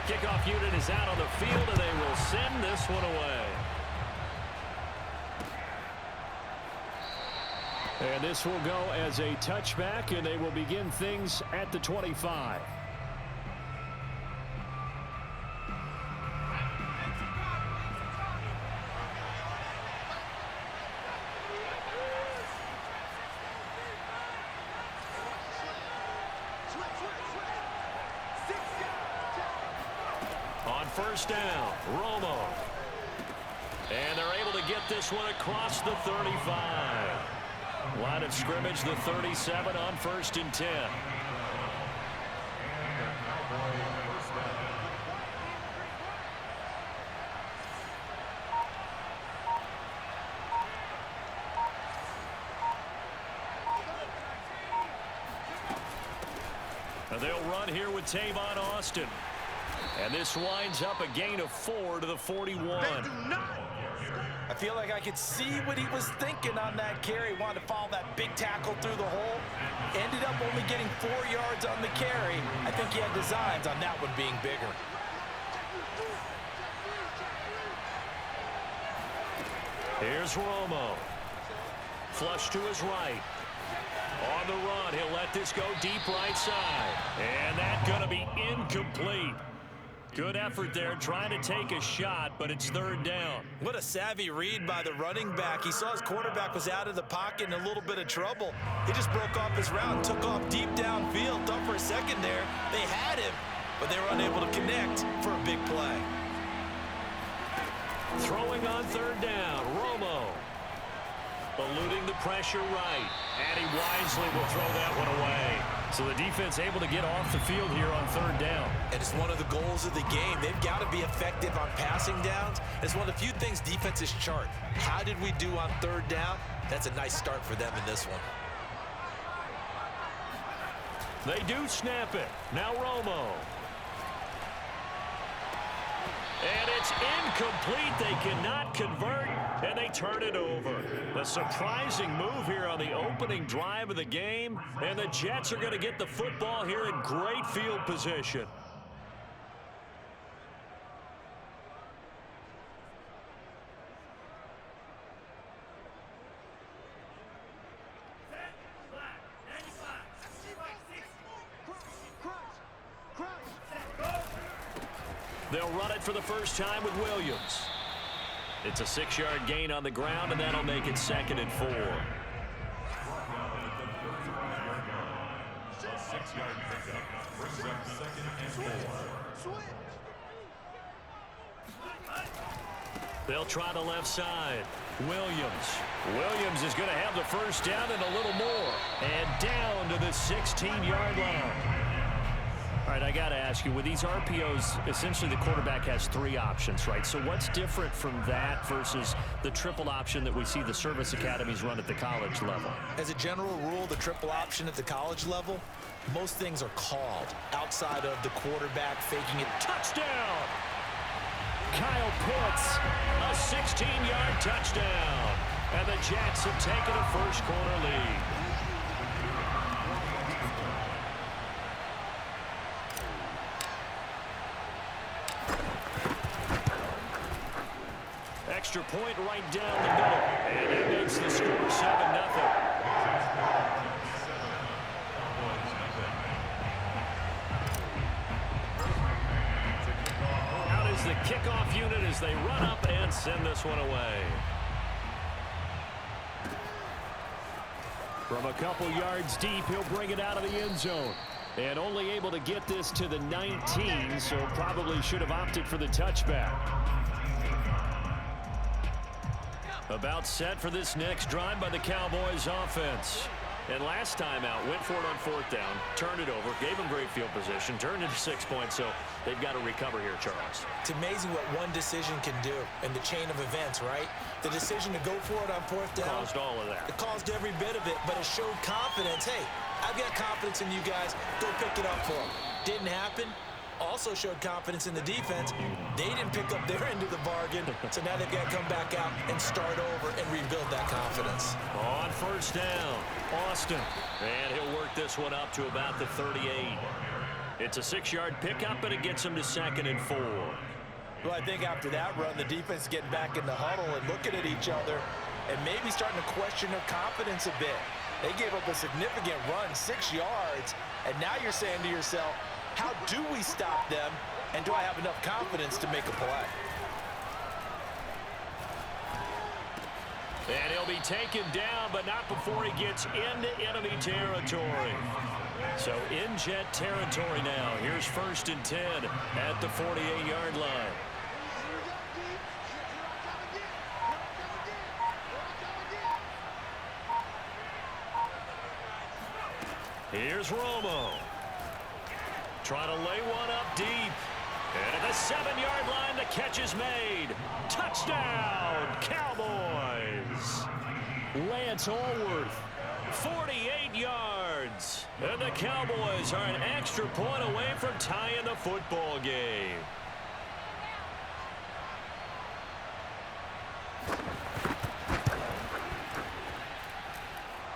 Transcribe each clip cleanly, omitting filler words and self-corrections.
kickoff unit is out on the field, and they will send this one away. And this will go as a touchback, and they will begin things at the 25. On first down, Romo. And they're able to get this one across the 35. Line of scrimmage, the 37 on 1st and 10. And they'll run here with Tavon Austin. And this winds up a gain of 4 to the 41. I feel like I could see what he was thinking on that carry. Wanted to follow that big tackle through the hole. Ended up only getting 4 yards on the carry. I think he had designs on that one being bigger. Here's Romo. Flush to his right. On the run, he'll let this go deep right side. And that's going to be incomplete. Good effort there, trying to take a shot, but it's 3rd down. What a savvy read by the running back. He saw his quarterback was out of the pocket in a little bit of trouble. He just broke off his route and took off deep downfield. Thought for a second there they had him, but they were unable to connect for a big play. Throwing on 3rd down, Romo. Eluding the pressure right, and he wisely will throw that one away. So the defense able to get off the field here on 3rd down. And it's one of the goals of the game. They've got to be effective on passing downs. It's one of the few things defenses chart. How did we do on 3rd down? That's a nice start for them in this one. They do snap it. Now Romo. And it's incomplete. They cannot convert, and they turn it over. A surprising move here on the opening drive of the game, and the Jets are going to get the football here in great field position. They'll run it for the first time with Williams. It's a 6-yard gain on the ground, and that'll make it 2nd and 4. They'll try the left side. Williams is going to have the first down and a little more. And down to the 16-yard line. All right, I got to ask you, with these RPOs, essentially the quarterback has 3 options, right? So what's different from that versus the triple option that we see the service academies run at the college level? As a general rule, the triple option at the college level, most things are called outside of the quarterback faking it. Touchdown! Kyle Pitts, a 16-yard touchdown. And the Jets have taken a first-quarter lead. Extra point right down the middle, and it makes the score 7-0. Out is the kickoff unit as they run up and send this one away. From a couple yards deep, he'll bring it out of the end zone. And only able to get this to the 19, so probably should have opted for the touchback. About set for this next drive by the Cowboys offense. And last time out, went for it on 4th down, turned it over, gave them great field position, turned into 6 points, so they've got to recover here, Charles. It's amazing what one decision can do in the chain of events, right? The decision to go for it on 4th down. Caused all of that. It caused every bit of it, but it showed confidence. Hey, I've got confidence in you guys. Go pick it up for them. Didn't happen. Also showed confidence in the defense. They didn't pick up their end of the bargain, so now they've got to come back out and start over and rebuild that confidence. On 1st down, Austin. And he'll work this one up to about the 38. It's a 6-yard pickup, and it gets them to 2nd and 4. Well, I think after that run, the defense is getting back in the huddle and looking at each other and maybe starting to question their confidence a bit. They gave up a significant run, 6 yards, and now you're saying to yourself, how do we stop them, and do I have enough confidence to make a play? And he'll be taken down, but not before he gets into enemy territory. So in Jet territory now. Here's 1st and 10 at the 48-yard line. Here's Romo. Trying to lay one up deep. And at the 7-yard line, the catch is made. Touchdown, Cowboys. Lance Allworth, 48 yards. And the Cowboys are an extra point away from tying the football game.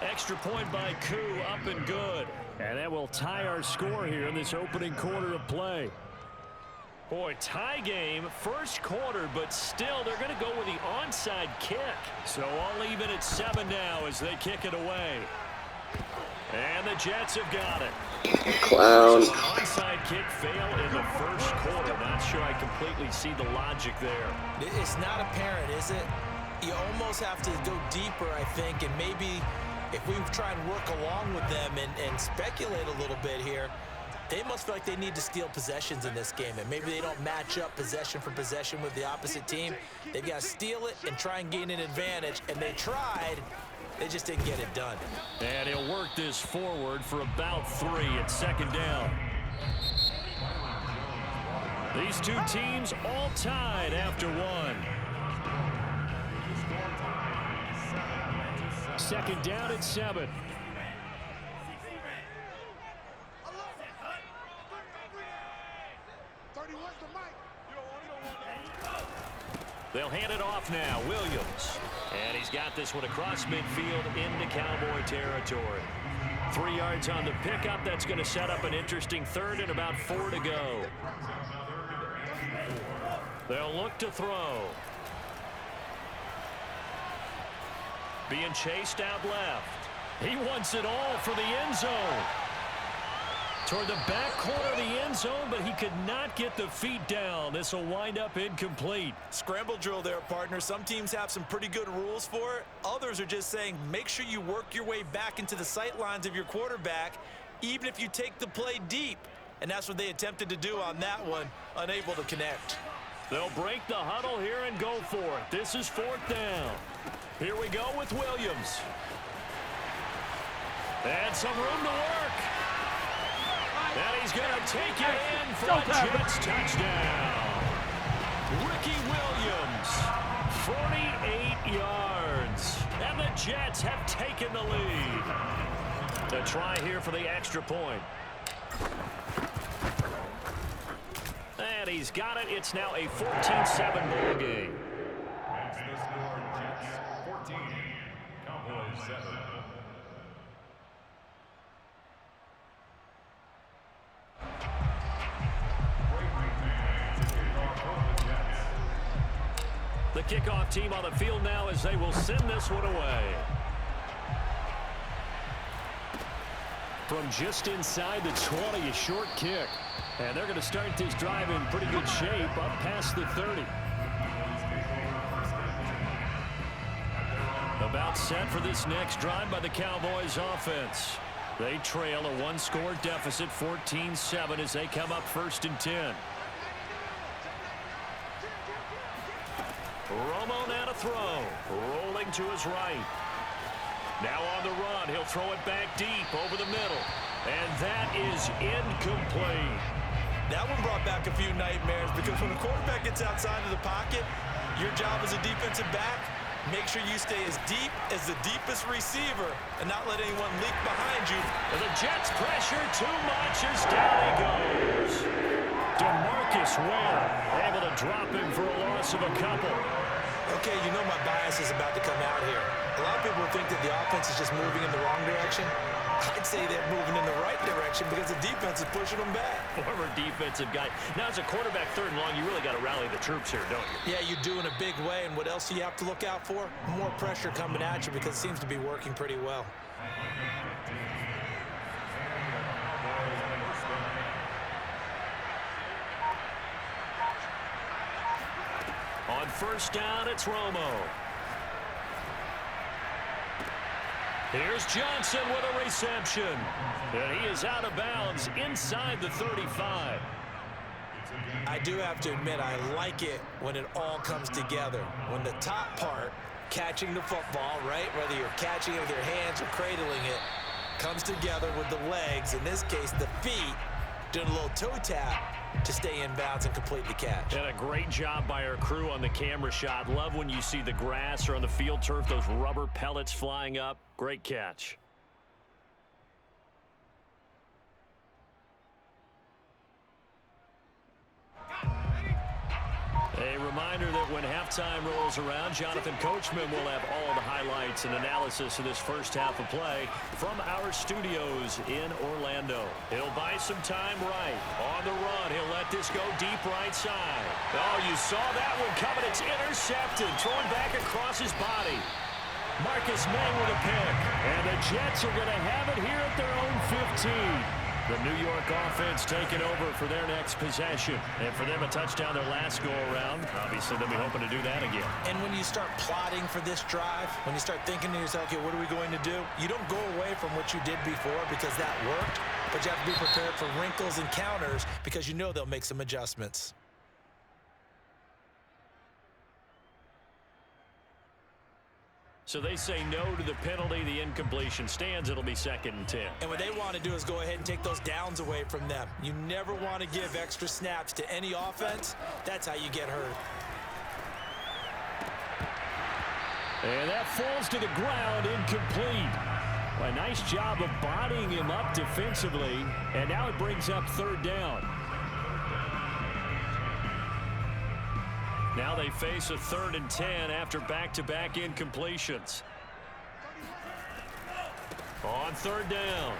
Extra point by Koo, up and good. And that will tie our score here in this opening quarter of play. Boy, tie game, first quarter, but still they're going to go with the onside kick. So I'll leave it at 7 now as they kick it away. And the Jets have got it. Clown. So an onside kick fail in the first quarter. Not sure I completely see the logic there. It's not apparent, is it? You almost have to go deeper, I think, and maybe if we try and work along with them and speculate a little bit here, they must feel like they need to steal possessions in this game, and maybe they don't match up possession for possession with the opposite team. They've got to steal it and try and gain an advantage, and they tried. They just didn't get it done. And he'll work this forward for about 3 at 2nd down. These two teams all tied after 1. 2nd down and 7. They'll hand it off now. Williams. And he's got this one across midfield into Cowboy territory. 3 yards on the pickup. That's going to set up an interesting 3rd and about 4 to go. They'll look to throw. Being chased out left. He wants it all for the end zone. Toward the back corner of the end zone, but he could not get the feet down. This will wind up incomplete. Scramble drill there, partner. Some teams have some pretty good rules for it. Others are just saying make sure you work your way back into the sight lines of your quarterback, even if you take the play deep. And that's what they attempted to do on that one, unable to connect. They'll break the huddle here and go for it. This is 4th down. Here we go with Williams. And some room to work. And he's going to take it in for a Jets touchdown. Ricky Williams, 48 yards. And the Jets have taken the lead. The try here for the extra point. And he's got it. It's now a 14-7 ball game. Jets 14, Cowboys 7. The kickoff team on the field now as they will send this one away. From just inside the 20, a short kick. And they're going to start this drive in pretty good shape up past the 30. About set for this next drive by the Cowboys offense. They trail a 1-score deficit, 14-7 as they come up 1st and 10. Romo now to throw. Rolling to his right. Now on the run. He'll throw it back deep over the middle. And that is incomplete. That one brought back a few nightmares because when the quarterback gets outside of the pocket, your job as a defensive back, make sure you stay as deep as the deepest receiver and not let anyone leak behind you. And the Jets pressure too much as down he goes. DeMarcus Ware able to drop him for a loss of a couple. Okay, you know my bias is about to come out here. A lot of people think that the offense is just moving in the wrong direction. I'd say they're moving in the right direction action because the defense is pushing them back. Former defensive guy. Now, as a quarterback, 3rd and long, you really got to rally the troops here, don't you? Yeah, you do in a big way. And what else do you have to look out for? More pressure coming at you because it seems to be working pretty well. On 1st down, it's Romo. Here's Johnson with a reception. And he is out of bounds inside the 35. I do have to admit, I like it when it all comes together. When the top part, catching the football, right, whether you're catching it with your hands or cradling it, comes together with the legs, in this case the feet, doing a little toe tap to stay in bounds and complete the catch. And a great job by our crew on the camera shot. Love when you see the grass or on the field turf, those rubber pellets flying up. Great catch. A reminder that when halftime rolls around, Jonathan Coachman will have all the highlights and analysis of this first half of play from our studios in Orlando. He'll buy some time right. On the run, he'll let this go deep right side. Oh, you saw that one coming. It's intercepted. Thrown back across his body. Marcus May with a pick. And the Jets are going to have it here at their own 15. The New York offense taking over for their next possession. And for them, a touchdown their last go-around. Obviously, they'll be hoping to do that again. And when you start plotting for this drive, when you start thinking to yourself, okay, what are we going to do? You don't go away from what you did before because that worked, but you have to be prepared for wrinkles and counters because you know they'll make some adjustments. So they say no to the penalty. The incompletion stands. It'll be 2nd and 10. And what they want to do is go ahead and take those downs away from them. You never want to give extra snaps to any offense. That's how you get hurt. And that falls to the ground, incomplete. A nice job of bodying him up defensively. And now it brings up 3rd down. Now they face a 3rd and 10 after back-to-back incompletions. On 3rd down,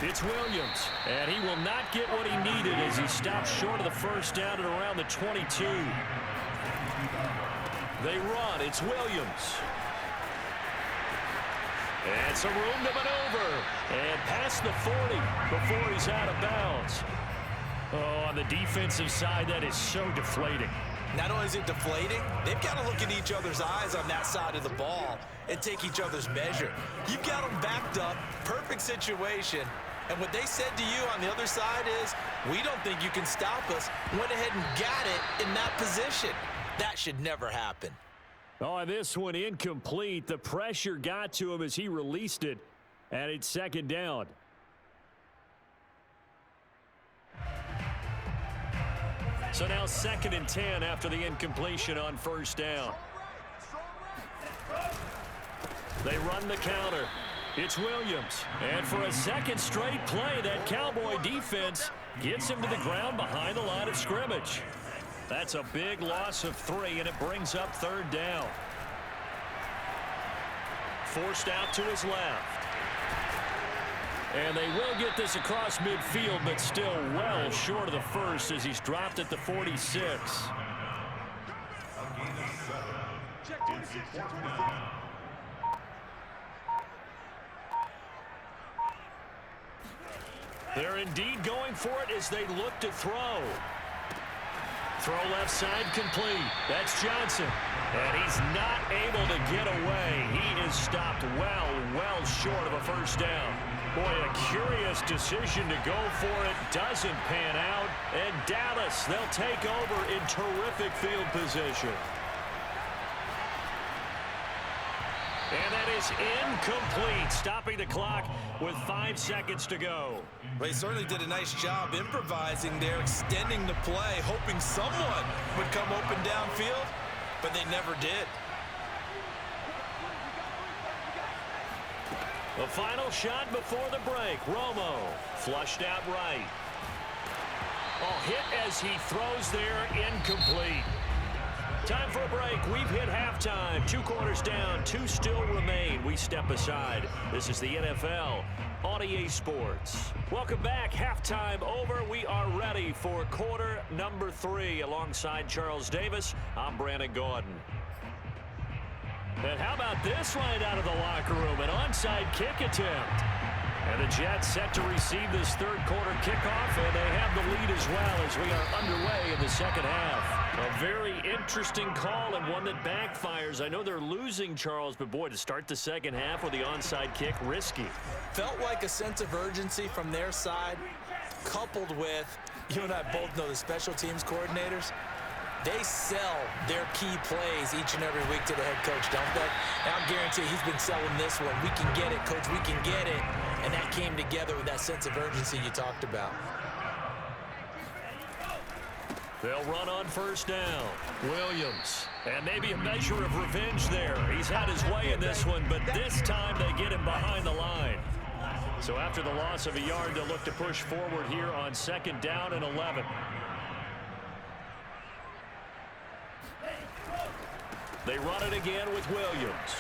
it's Williams. And he will not get what he needed as he stops short of the 1st down at around the 22. They run. It's Williams. And some room to maneuver. And past the 40 before he's out of bounds. Oh, on the defensive side, that is so deflating. Not only is it deflating, they've got to look in each other's eyes on that side of the ball and take each other's measure. You've got them backed up, perfect situation, and what they said to you on the other side is, we don't think you can stop us. Went ahead and got it in that position. That should never happen. Oh, this one incomplete. The pressure got to him as he released it, and it's 2nd down. So now 2nd and 10 after the incompletion on 1st down. They run the counter. It's Williams. And for a 2nd straight play, that Cowboy defense gets him to the ground behind the line of scrimmage. That's a big loss of 3, and it brings up 3rd down. Forced out to his left. And they will get this across midfield, but still well short of the 1st as he's dropped at the 46. They're indeed going for it as they look to throw. Throw left side complete. That's Johnson. And he's not able to get away. He is stopped well short of a 1st down. Boy, a curious decision to go for it. Doesn't pan out. And Dallas, they'll take over in terrific field position. And that is incomplete, stopping the clock with 5 seconds to go. Well, he certainly did a nice job improvising there, extending the play, hoping someone would come open downfield, but they never did. The final shot before the break. Romo flushed out right. Oh, hit as he throws there, incomplete. Time for a break. We've hit halftime. 2 quarters down. 2 still remain. We step aside. This is the NFL on EA Sports. Welcome back. Halftime over. We are ready for quarter number 3. Alongside Charles Davis, I'm Brandon Gordon. And how about this line out of the locker room? An onside kick attempt. And the Jets set to receive this third quarter kickoff, and they have the lead as well as we are underway in the second half. A very interesting call and one that backfires. I know they're losing, Charles, but boy, to start the second half with the onside kick, risky. Felt like a sense of urgency from their side, coupled with, you and I both know the special teams coordinators, they sell their key plays each and every week to the head coach, don't they? And I'll guarantee he's been selling this one. We can get it, coach, we can get it. And that came together with that sense of urgency you talked about. They'll run on first down. Williams. And maybe a measure of revenge there. He's had his way in this one, but this time they get him behind the line. So after the loss of a yard, they'll look to push forward here on second down and 11. They run it again with Williams.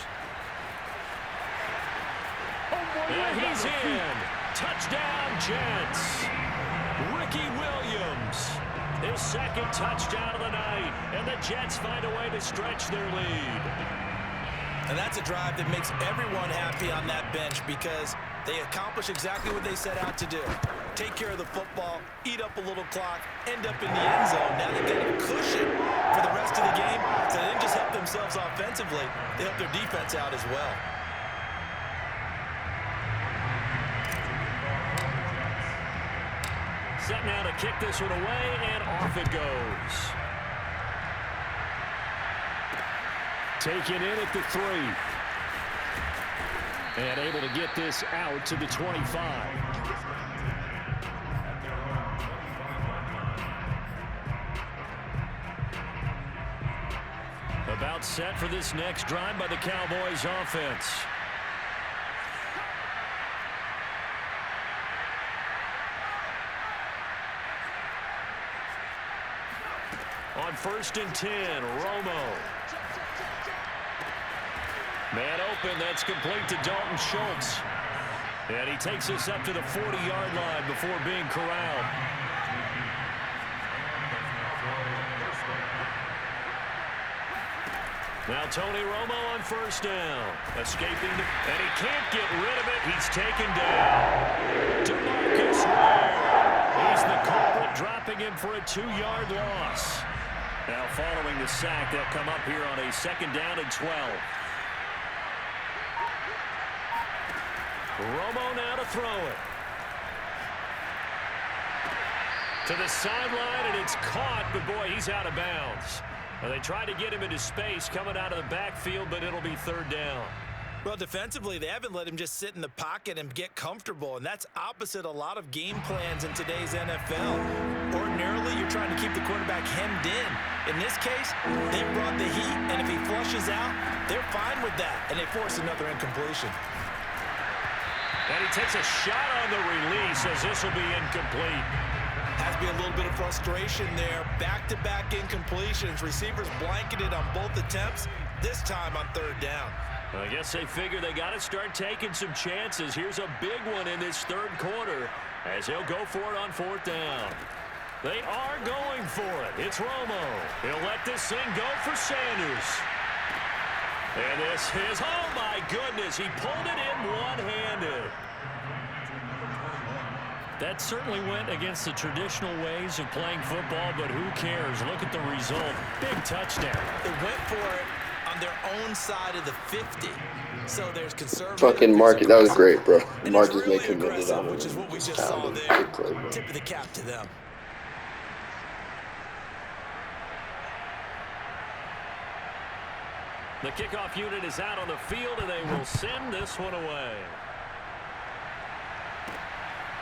And he's in. Touchdown, Jets. Ricky Williams. His second touchdown of the night. And the Jets find a way to stretch their lead. And that's a drive that makes everyone happy on that bench because they accomplish exactly what they set out to do. Take care of the football, eat up a little clock, end up in the end zone. Now they've got a cushion for the rest of the game. So they didn't just help themselves offensively, they helped their defense out as well. Set now to kick this one away, and off it goes. Taken in at the 3. And able to get this out to the 25. About set for this next drive by the Cowboys offense. On first and 10, Romo. Man open, that's complete to Dalton Schultz. And he takes us up to the 40-yard line before being corralled. Now Tony Romo on first down. Escaping, and he can't get rid of it. He's taken down. DeMarcus Ware. He's the culprit, dropping him for a 2-yard loss. Now following the sack, they'll come up here on a second down and 12. Romo now to throw it. To the sideline, and it's caught, but boy, he's out of bounds. Now they tried to get him into space coming out of the backfield, but it'll be third down. Well, defensively, they haven't let him just sit in the pocket and get comfortable, and that's opposite a lot of game plans in today's NFL. Ordinarily, you're trying to keep the quarterback hemmed in. In this case, they brought the heat, and if he flushes out, they're fine with that, and they force another incompletion. And he takes a shot on the release as this will be incomplete. Has to be a little bit of frustration there. Back-to-back incompletions. Receivers blanketed on both attempts, this time on third down. I guess they figure they got to start taking some chances. Here's a big one in this third quarter as he'll go for it on fourth down. They are going for it. It's Romo. He'll let this thing go for Sanders. And this is, oh my goodness, he pulled it in one-handed. That certainly went against the traditional ways of playing football, but who cares? Look at the result. Big touchdown. They went for it on their own side of the 50. So there's conservative. Fucking Marcus, that was great, bro. Marcus really made committed on it. which is what we just saw there. Tip of the cap to them. The kickoff unit is out on the field, and they will send this one away.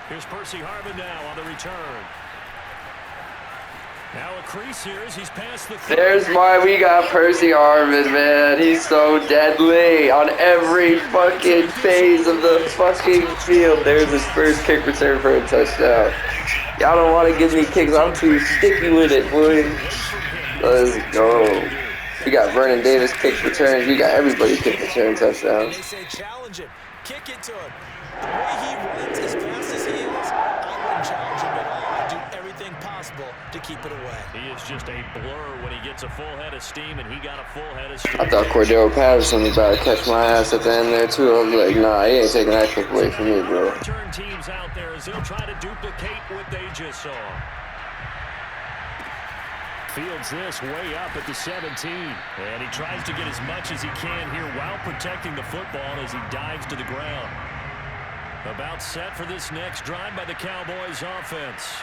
Here's Percy Harvin now on the return. Now a crease here as he's past the... There's why we got Percy Harvin, man. He's so deadly on every fucking phase of the fucking field. There's his first kick return for a touchdown. Y'all don't want to give me kicks. I'm too sticky with it, boy. Let's go. You got Vernon Davis kick returns. You got everybody kick return touchdowns. They say challenge him. Kick it to him. The way he runs as fast as he is, I wouldn't challenge him at all. I'd do everything possible to keep it away. He is just a blur when he gets a full head of steam, and he got a full head of steam. I thought Cordero Patterson was about to catch my ass at the end there, too. I was like, nah, he ain't taking that kick away from me, bro. Return teams out there as they'll try to duplicate what they just saw. Fields this way up at the 17. And he tries to get as much as he can here while protecting the football as he dives to the ground. About set for this next drive by the Cowboys offense.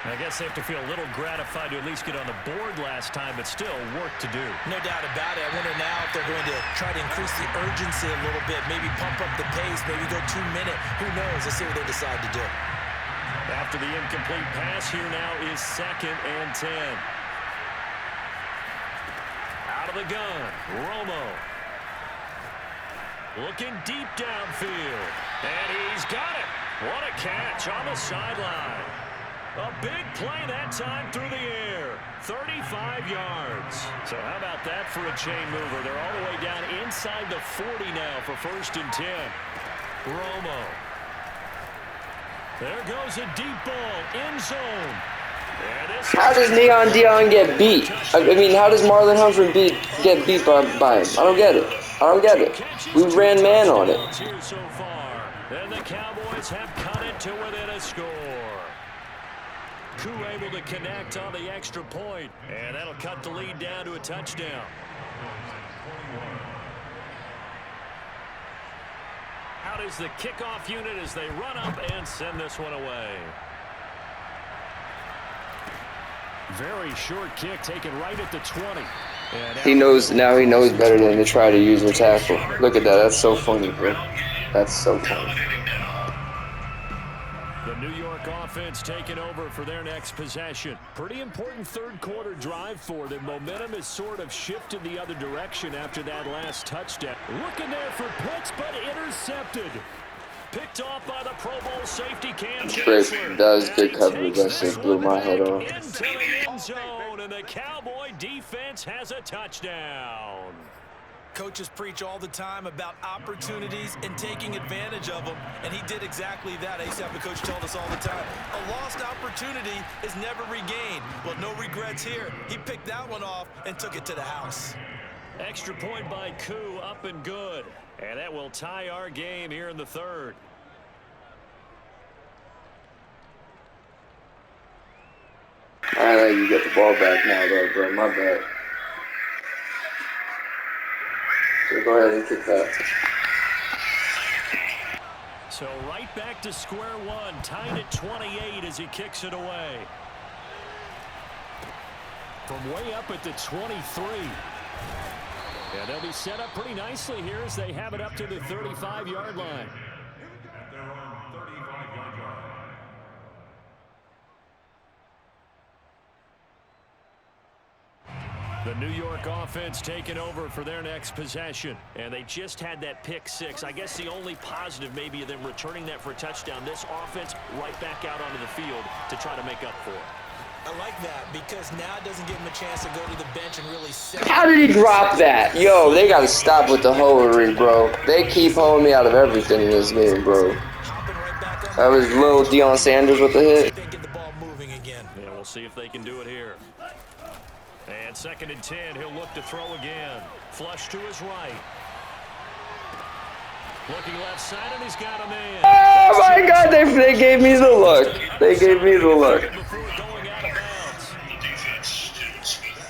I guess they have to feel a little gratified to at least get on the board last time, but still work to do. No doubt about it. I wonder now if they're going to try to increase the urgency a little bit, maybe pump up the pace, maybe go 2-minute. Who knows? Let's see what they decide to do. After the incomplete pass, here now is 2nd and 10. Out of the gun, Romo. Looking deep downfield. And he's got it. What a catch on the sideline. A big play that time through the air. 35 yards. So how about that for a chain mover? They're all the way down inside the 40 now for 1st and 10. Romo. There goes a deep ball. End zone. How does Neon Dion get beat? I mean, how does Marlon Humphrey get beat by him? I don't get it. I don't get it. We ran man on it. So far, and the Cowboys have cut it to within a score. Koo able to connect on the extra point, and that'll cut the lead down to a touchdown. Out is the kickoff unit as they run up and send this one away. Very short kick taken right at the 20. He knows better than to try to use a tackle. Look at that. That's so funny, bro. That's so funny. The New York offense taking over for their next possession. Pretty important third quarter drive for them. Momentum has sort of shifted the other direction after that last touchdown. Looking there for Pitts, but intercepted. Picked off by the Pro Bowl safety Cam Chancellor. That was good coverage. That shit blew my head off. Into the end zone, and the Cowboy defense has a touchdown. Coaches preach all the time about opportunities and taking advantage of them, and he did exactly that. ASAP, the coach told us all the time, a lost opportunity is never regained. Well, no regrets here. He picked that one off and took it to the house. Extra point by Koo, up and good. And that will tie our game here in the third. I let you get the ball back now, though, bro. My bad. So go ahead and kick that. So right back to square one, tied at 28 as he kicks it away. From way up at the 23. And they'll be set up pretty nicely here as they have it up to the 35-yard line. At their own 35-yard line. The New York offense taking over for their next possession. And they just had that pick six. I guess the only positive maybe of them returning that for a touchdown. This offense right back out onto the field to try to make up for it. I like that because now it doesn't give him a chance to go to the bench and really set. How did he drop that? Yo, they got to stop with the holery, bro. They keep holding me out of everything in this game, bro. That was little Deion Sanders with the hit. Get the ball moving again. Yeah, we'll see if they can do it here. And 2nd and 10, he'll look to throw again. Flush to his right. Looking left side, and he's got a man. Oh my God, they gave me the look. They gave me the look.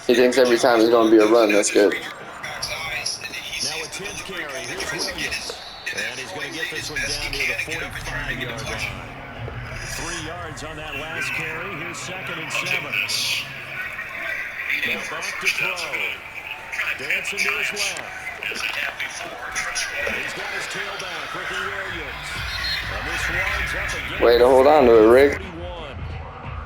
He thinks every time it's going to be a run. That's good. Now a 10th carry. Here's Williams. And he's going to get this one down to the 45-yard line. 3 yards on that last carry. Here's 2nd and 7. Now back to throw. Dancing to his left. He's got his tailback, Ricky Williams. And this winds up again. Way to hold on to it, Rick.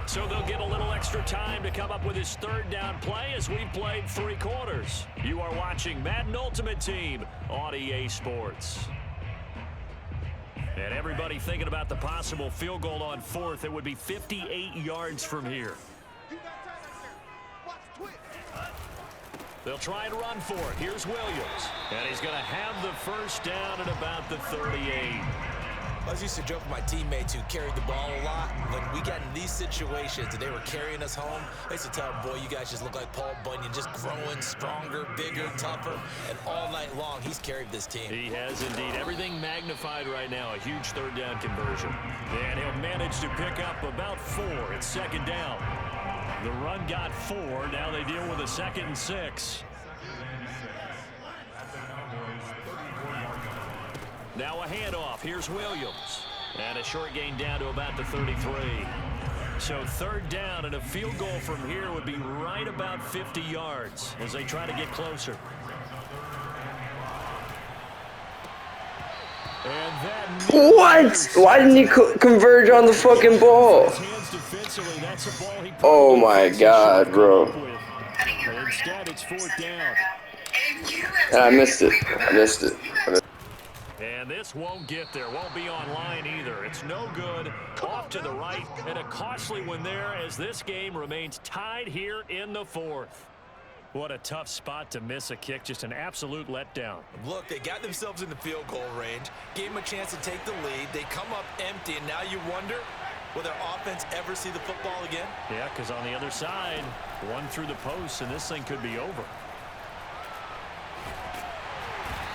So they'll get a little extra time to come up with his 3rd down play as we've played 3 quarters. You are watching Madden Ultimate Team on EA Sports. And everybody thinking about the possible field goal on 4th. It would be 58 yards from here. They'll try and run for it. Here's Williams. And he's going to have the first down at about the 38. I was used to joke with my teammates who carried the ball a lot. When we got in these situations and they were carrying us home, I used to tell them, boy, you guys just look like Paul Bunyan, just growing stronger, bigger, tougher. And all night long, he's carried this team. He has indeed. Everything magnified right now. A huge third down conversion. And he'll manage to pick up about 4. It's second down. The run got 4. Now they deal with a 2nd and 6. Now a handoff. Here's Williams. And a short gain down to about the 33. So third down and a field goal from here would be right about 50 yards as they try to get closer. And that What? Why didn't he converge on the fucking ball? Oh my god, bro. Instead, it's fourth down. And I missed it. And this won't get there. Won't be online either. It's no good. Off to the right. And a costly one there as this game remains tied here in the 4th. What a tough spot to miss a kick. Just an absolute letdown. Look, they got themselves in the field goal range. Gave them a chance to take the lead. They come up empty, and now you wonder, will their offense ever see the football again? Yeah, because on the other side, one through the post, and this thing could be over.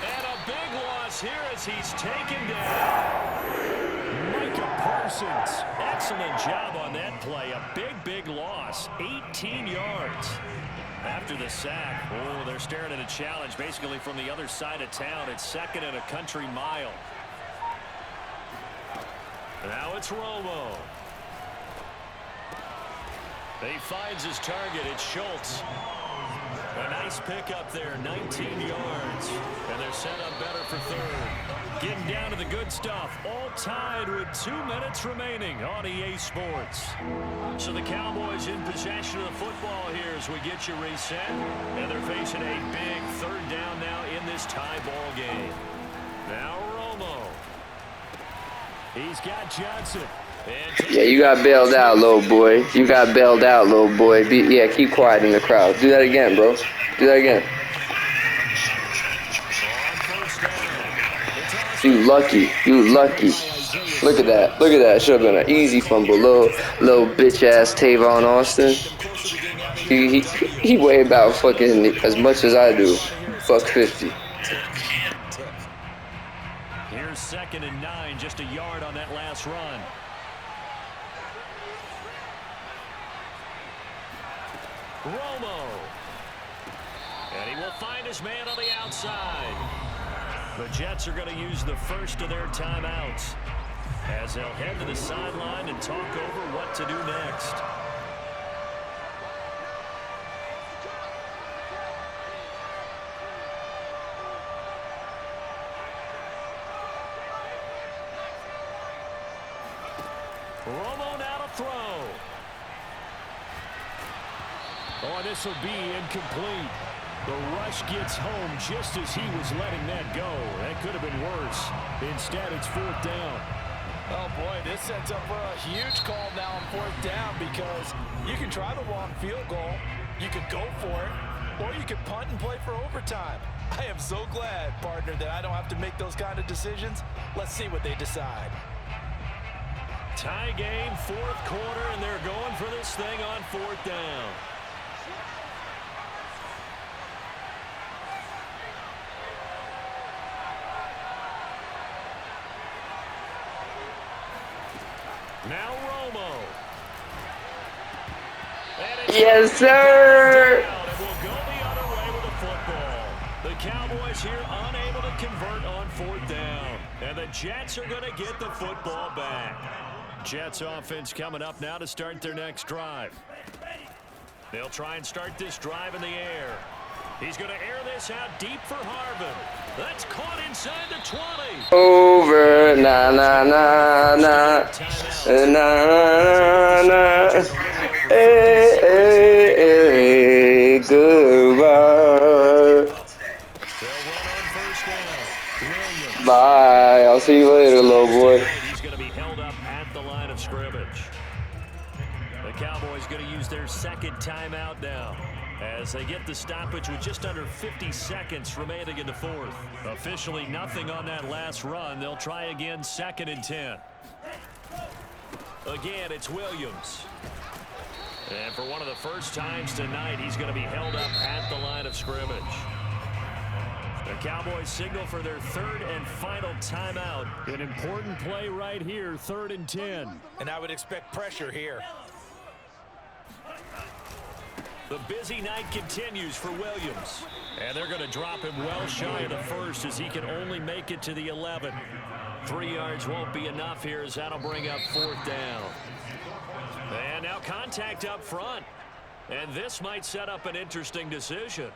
And a big loss here as he's taken down. Micah Parsons. Excellent job on that play. A big loss. 18 yards. After the sack, oh, they're staring at a challenge basically from the other side of town. It's 2nd and a country mile. Now it's Romo. He finds his target. It's Schultz. A nice pickup there, 19 yards. And they're set up better for third. Getting down to the good stuff. All tied with 2 minutes remaining on EA Sports. So the Cowboys in possession of the football here as we get you reset. And they're facing a big third down now in this tie ball game. Now Romo. He's got Johnson. Yeah, you got bailed out, little boy. You got bailed out, little boy. Yeah, keep quiet in the crowd. Do that again, bro. Do that again. You lucky. You lucky. Look at that. Look at that. Should have been an easy fumble. Little bitch-ass Tavon Austin. He weigh about fucking as much as I do. Fuck 50. Here's 2nd and 9. Just a yard on that last run. Romo. And he will find his man on the outside. The Jets are going to use the first of their timeouts as they'll head to the sideline and talk over what to do next. Romo now to throw. Oh, this will be incomplete. The rush gets home just as he was letting that go. That could have been worse. Instead, it's fourth down. Oh, boy, this sets up for a huge call now on fourth down because you can try the walk field goal, you could go for it, or you could punt and play for overtime. I am so glad, partner, that I don't have to make those kind of decisions. Let's see what they decide. Tie game, fourth quarter, and they're going for this thing on fourth down. Now Romo. Yes, sir. And we'll go the other way with the football. The Cowboys here unable to convert on fourth down. And the Jets are going to get the football back. Jets offense coming up now to start their next drive. They'll try and start this drive in the air. He's going to air this out deep for Harvin. That's caught inside the 20. Over, na na na na, na na na. Hey, hey, hey, goodbye. They'll run on first down. Williams. Bye. I'll see you later, little boy. He's going to be held up at the line of scrimmage. The Cowboys going to use their second timeout now. as they get the stoppage with just under 50 seconds remaining in the fourth. Officially nothing on that last run. They'll try again, 2nd and 10. Again, it's Williams. And for one of the first times tonight, he's going to be held up at the line of scrimmage. The Cowboys signal for their 3rd and final timeout. An important play right here, 3rd and 10. And I would expect pressure here. The busy night continues for Williams. And they're going to drop him well shy of the first as he can only make it to the 11. 3 yards won't be enough here as that'll bring up 4th down. And now contact up front. And this might set up an interesting decision.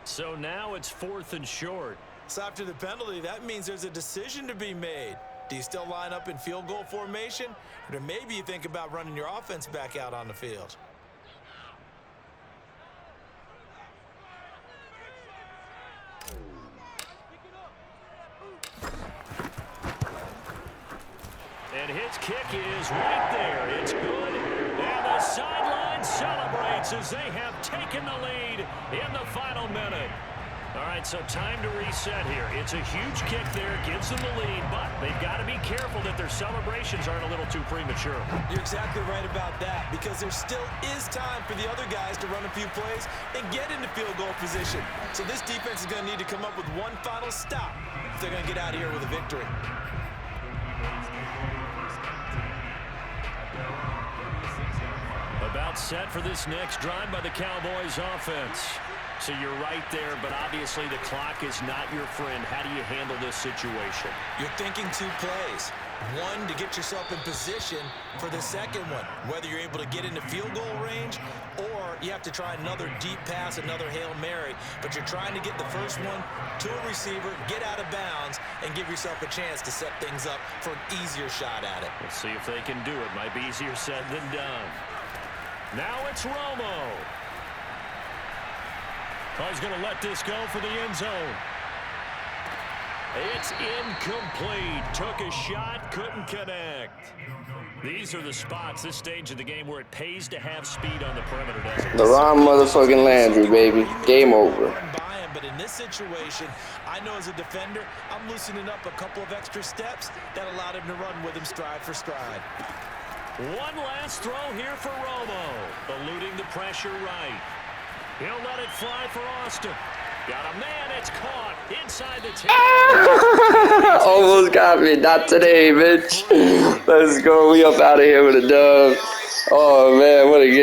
So now it's 4th and short. So after the penalty, that means there's a decision to be made. Do you still line up in field goal formation? Or maybe you think about running your offense back out on the field? And his kick is right there. It's good. And the sideline celebrates as they have taken the lead in the final minute. All right, so time to reset here. It's a huge kick there, gives them the lead, but they've got to be careful that their celebrations aren't a little too premature. You're exactly right about that, because there still is time for the other guys to run a few plays and get into field goal position. So this defense is going to need to come up with one final stop if they're going to get out of here with a victory. About set for this next drive by the Cowboys offense. So you're right there, but obviously the clock is not your friend. How do you handle this situation? You're thinking 2 plays. One, to get yourself in position for the second one, whether you're able to get into field goal range or you have to try another deep pass, another Hail Mary, but you're trying to get the first one to a receiver, get out of bounds, and give yourself a chance to set things up for an easier shot at it. Let's see if they can do it. Might be easier said than done. Now it's Romo. Oh, he's going to let this go for the end zone. It's incomplete. Took a shot, couldn't connect. These are the spots, this stage of the game, where it pays to have speed on the perimeter, doesn't it? The Ron motherfucking Landry, baby. Game over. But in this situation, I know as a defender, I'm loosening up a couple of extra steps that allowed him to run with him stride for stride. One last throw here for Romo. Eluding the pressure right. He'll let it fly for Austin. Got a man, it's caught inside the 10. Almost got me. Not today, bitch. Let's go. We up out of here with a dub. Oh, man. What a game.